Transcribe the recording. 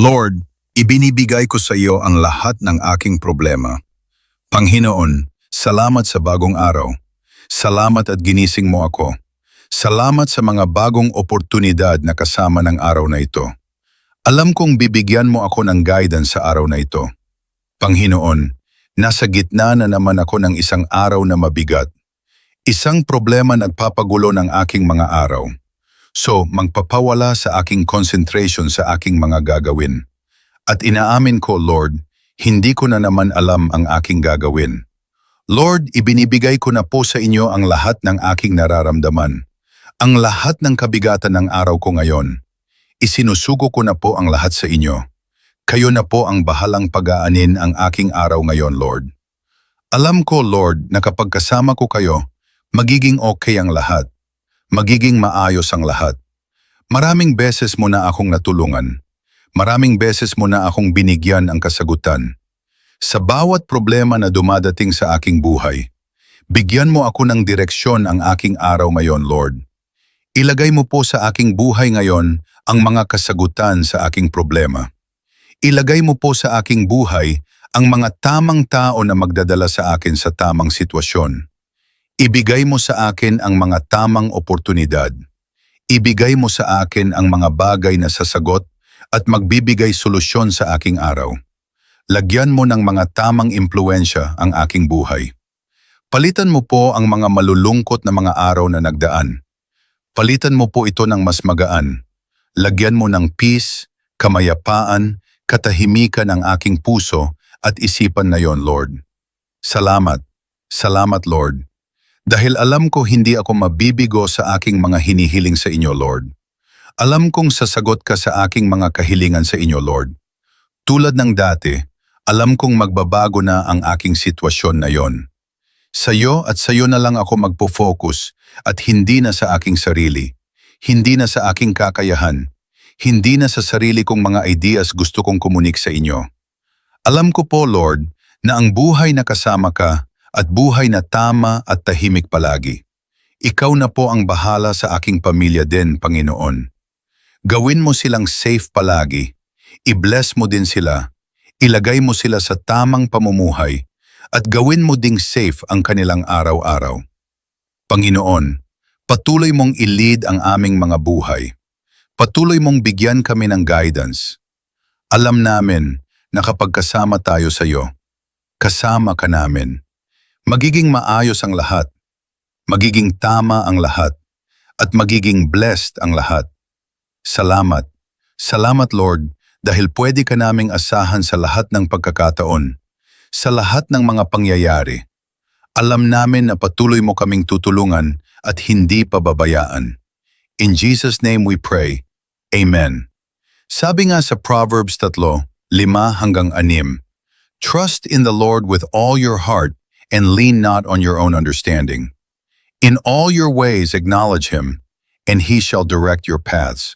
Lord, ibinibigay ko sa iyo ang lahat ng aking problema. Panginoon, salamat sa bagong araw. Salamat at ginising mo ako. Salamat sa mga bagong oportunidad na kasama ng araw na ito. Alam kong bibigyan mo ako ng guidance sa araw na ito. Panginoon, nasa gitna na naman ako ng isang araw na mabigat. Isang problema nagpapagulo ng aking mga araw. So, magpapawala sa aking concentration sa aking mga gagawin. At inaamin ko, Lord, hindi ko na naman alam ang aking gagawin. Lord, ibinibigay ko na po sa inyo ang lahat ng aking nararamdaman. Ang lahat ng kabigatan ng araw ko ngayon. Isinusugo ko na po ang lahat sa inyo. Kayo na po ang bahalang pag-aanin ang aking araw ngayon, Lord. Alam ko, Lord, na kapag kasama ko kayo, magiging okay ang lahat. Magiging maayos ang lahat. Maraming beses mo na akong natulungan. Maraming beses mo na akong binigyan ang kasagutan. Sa bawat problema na dumadating sa aking buhay, bigyan mo ako ng direksyon ang aking araw ngayon, Lord. Ilagay mo po sa aking buhay ngayon ang mga kasagutan sa aking problema. Ilagay mo po sa aking buhay ang mga tamang tao na magdadala sa akin sa tamang sitwasyon. Ibigay mo sa akin ang mga tamang oportunidad. Ibigay mo sa akin ang mga bagay na sasagot at magbibigay solusyon sa aking araw. Lagyan mo ng mga tamang impluensya ang aking buhay. Palitan mo po ang mga malulungkot na mga araw na nagdaan. Palitan mo po ito ng mas magaan. Lagyan mo ng peace, kamayapaan, katahimikan ang aking puso at isipan na yon, Lord. Salamat. Salamat, Lord. Dahil alam ko hindi ako mabibigo sa aking mga hinihiling sa inyo, Lord. Alam kong sasagot ka sa aking mga kahilingan sa inyo, Lord. Tulad ng dati, alam kong magbabago na ang aking sitwasyon na yon. Sa iyo at sa iyo na lang ako magpo-focus at hindi na sa aking sarili, hindi na sa aking kakayahan, hindi na sa sarili kong mga ideas gusto kong kumunik sa inyo. Alam ko po, Lord, na ang buhay na kasama ka at buhay na tama at tahimik palagi. Ikaw na po ang bahala sa aking pamilya din, Panginoon. Gawin mo silang safe palagi. I-bless mo din sila. Ilagay mo sila sa tamang pamumuhay at gawin mo ding safe ang kanilang araw-araw. Panginoon, patuloy mong i-lead ang aming mga buhay. Patuloy mong bigyan kami ng guidance. Alam namin na kapag kasama tayo sa iyo, kasama ka namin. Magiging maayos ang lahat, magiging tama ang lahat, at magiging blessed ang lahat. Salamat. Salamat, Lord, dahil pwede ka naming asahan sa lahat ng pagkakataon, sa lahat ng mga pangyayari. Alam namin na patuloy mo kaming tutulungan at hindi pababayaan. In Jesus' name we pray. Amen. Sabi nga sa Proverbs 3:5-6, Trust in the Lord with all your heart and lean not on your own understanding. In all your ways acknowledge Him, and He shall direct your paths.